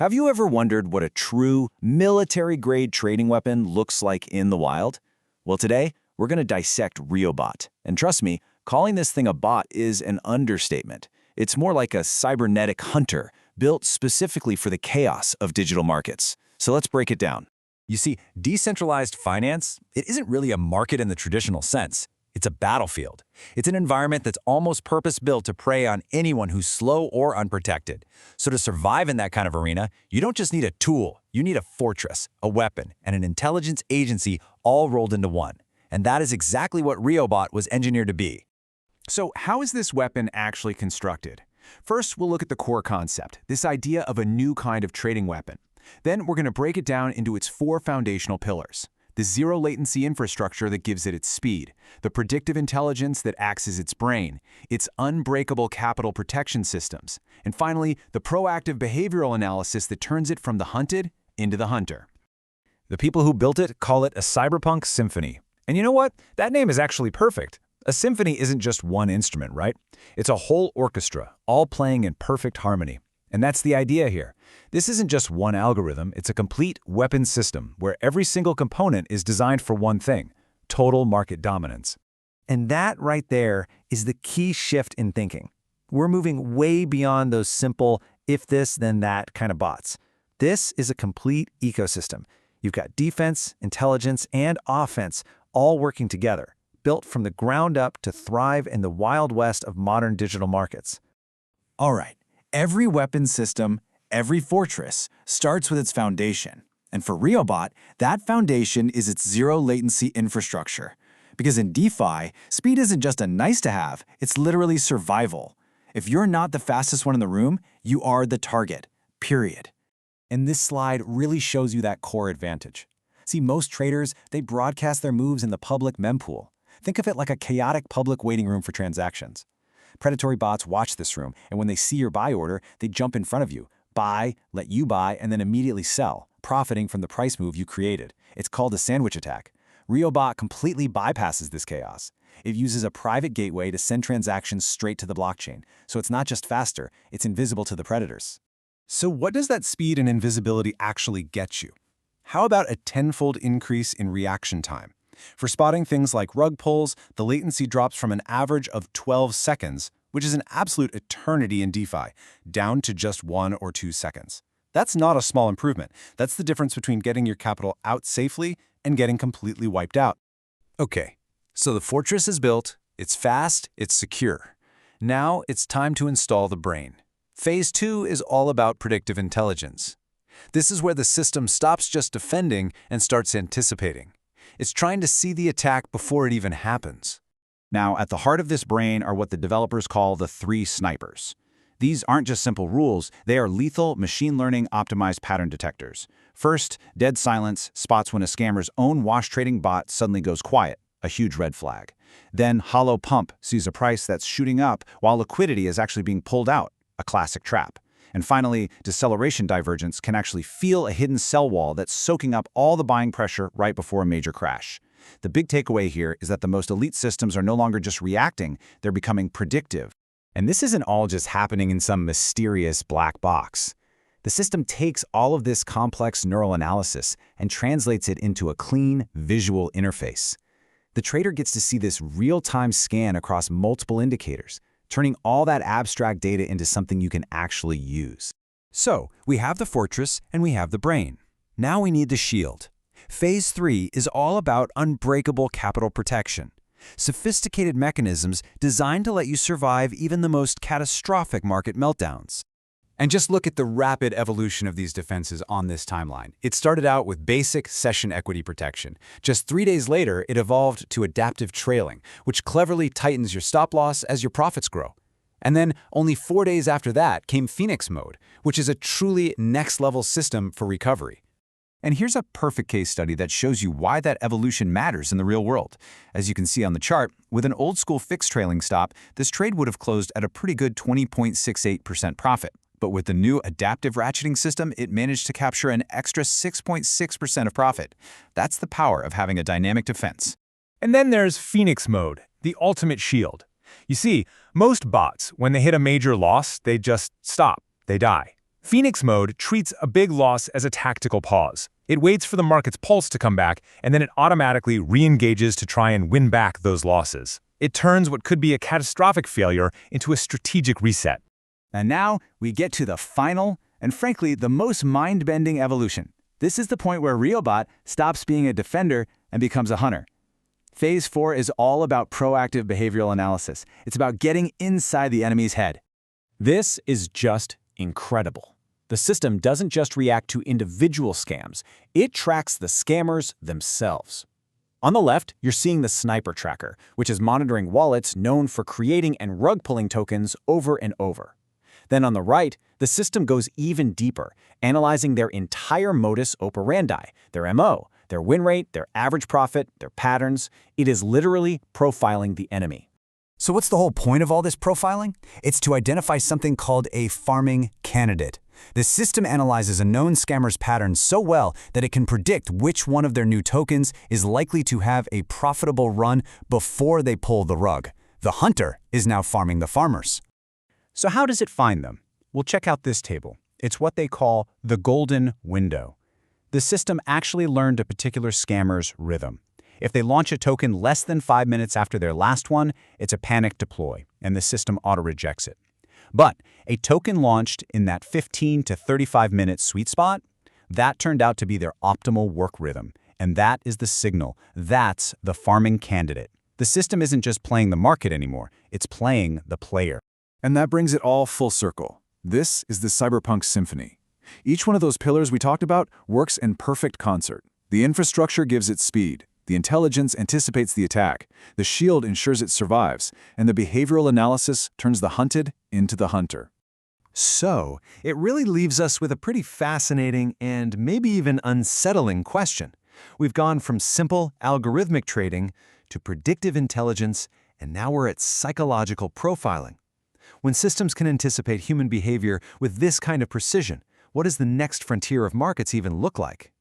Have you ever wondered what a true military-grade trading weapon looks like in the wild? Well, today, we're going to dissect RioBot. And trust me, calling this thing a bot is an understatement. It's more like a cybernetic hunter built specifically for the chaos of digital markets. So let's break it down. You see, decentralized finance, it isn't really a market in the traditional sense. It's a battlefield. It's an environment that's almost purpose-built to prey on anyone who's slow or unprotected. So to survive in that kind of arena, you don't just need a tool. You need a fortress, a weapon, and an intelligence agency all rolled into one. And that is exactly what RioBot was engineered to be. So how is this weapon actually constructed? First, we'll look at the core concept, this idea of a new kind of trading weapon. Then we're going to break it down into its four foundational pillars. The zero-latency infrastructure that gives it its speed, the predictive intelligence that acts as its brain, its unbreakable capital protection systems, and finally, the proactive behavioral analysis that turns it from the hunted into the hunter. The people who built it call it a cyberpunk symphony. And you know what? That name is actually perfect. A symphony isn't just one instrument, right? It's a whole orchestra, all playing in perfect harmony. And that's the idea here. This isn't just one algorithm, it's a complete weapon system where every single component is designed for one thing: total market dominance. And that right there is the key shift in thinking. We're moving way beyond those simple if this, then that kind of bots. This is a complete ecosystem. You've got defense, intelligence, and offense all working together, built from the ground up to thrive in the wild west of modern digital markets. All right. Every weapon system, every fortress, starts with its foundation. And for RioBot, that foundation is its zero-latency infrastructure. Because in DeFi, speed isn't just a nice-to-have, it's literally survival. If you're not the fastest one in the room, you are the target, period. And this slide really shows you that core advantage. See, most traders, they broadcast their moves in the public mempool. Think of it like a chaotic public waiting room for transactions. Predatory bots watch this room, and when they see your buy order, they jump in front of you, buy, let you buy, and then immediately sell, profiting from the price move you created. It's called a sandwich attack. RioBot completely bypasses this chaos. It uses a private gateway to send transactions straight to the blockchain, so it's not just faster, it's invisible to the predators. So what does that speed and invisibility actually get you? How about a tenfold increase in reaction time? For spotting things like rug pulls, the latency drops from an average of 12 seconds, which is an absolute eternity in DeFi, down to just 1 or 2 seconds. That's not a small improvement. That's the difference between getting your capital out safely and getting completely wiped out. Okay, so the fortress is built, it's fast, it's secure. Now it's time to install the brain. Phase 2 is all about predictive intelligence. This is where the system stops just defending and starts anticipating. It's trying to see the attack before it even happens. Now, at the heart of this brain are what the developers call the three snipers. These aren't just simple rules, they are lethal machine learning optimized pattern detectors. First, dead silence spots when a scammer's own wash trading bot suddenly goes quiet, a huge red flag. Then hollow pump sees a price that's shooting up while liquidity is actually being pulled out, a classic trap. And finally, deceleration divergence can actually feel a hidden sell wall that's soaking up all the buying pressure right before a major crash. The big takeaway here is that the most elite systems are no longer just reacting, they're becoming predictive. And this isn't all just happening in some mysterious black box. The system takes all of this complex neural analysis and translates it into a clean, visual interface. The trader gets to see this real-time scan across multiple indicators, turning all that abstract data into something you can actually use. So, we have the fortress and we have the brain. Now we need the shield. Phase 3 is all about unbreakable capital protection. Sophisticated mechanisms designed to let you survive even the most catastrophic market meltdowns. And just look at the rapid evolution of these defenses on this timeline. It started out with basic session equity protection. Just 3 days later, it evolved to adaptive trailing, which cleverly tightens your stop loss as your profits grow. And then only 4 days after that came Phoenix mode, which is a truly next-level system for recovery. And here's a perfect case study that shows you why that evolution matters in the real world. As you can see on the chart, with an old-school fixed trailing stop, this trade would have closed at a pretty good 20.68% profit. But with the new adaptive ratcheting system, it managed to capture an extra 6.6% of profit. That's the power of having a dynamic defense. And then there's Phoenix mode, the ultimate shield. You see, most bots, when they hit a major loss, they just stop, they die. Phoenix mode treats a big loss as a tactical pause. It waits for the market's pulse to come back, and then it automatically re-engages to try and win back those losses. It turns what could be a catastrophic failure into a strategic reset. And now we get to the final, and frankly, the most mind-bending evolution. This is the point where RioBot stops being a defender and becomes a hunter. Phase 4 is all about proactive behavioral analysis. It's about getting inside the enemy's head. This is just incredible. The system doesn't just react to individual scams, it tracks the scammers themselves. On the left, you're seeing the sniper tracker, which is monitoring wallets known for creating and rug-pulling tokens over and over. Then on the right, the system goes even deeper, analyzing their entire modus operandi, their MO, their win rate, their average profit, their patterns. It is literally profiling the enemy. So what's the whole point of all this profiling? It's to identify something called a farming candidate. The system analyzes a known scammer's pattern so well that it can predict which one of their new tokens is likely to have a profitable run before they pull the rug. The hunter is now farming the farmers. So how does it find them? Well, check out this table. It's what they call the golden window. The system actually learned a particular scammer's rhythm. If they launch a token less than 5 minutes after their last one, it's a panic deploy, and the system auto-rejects it. But a token launched in that 15 to 35-minute sweet spot, that turned out to be their optimal work rhythm, and that is the signal. That's the farming candidate. The system isn't just playing the market anymore, it's playing the player. And that brings it all full circle. This is the cyberpunk symphony. Each one of those pillars we talked about works in perfect concert. The infrastructure gives it speed. The intelligence anticipates the attack, the shield ensures it survives, and the behavioral analysis turns the hunted into the hunter. So, it really leaves us with a pretty fascinating and maybe even unsettling question. We've gone from simple algorithmic trading to predictive intelligence, and now we're at psychological profiling. When systems can anticipate human behavior with this kind of precision, what does the next frontier of markets even look like?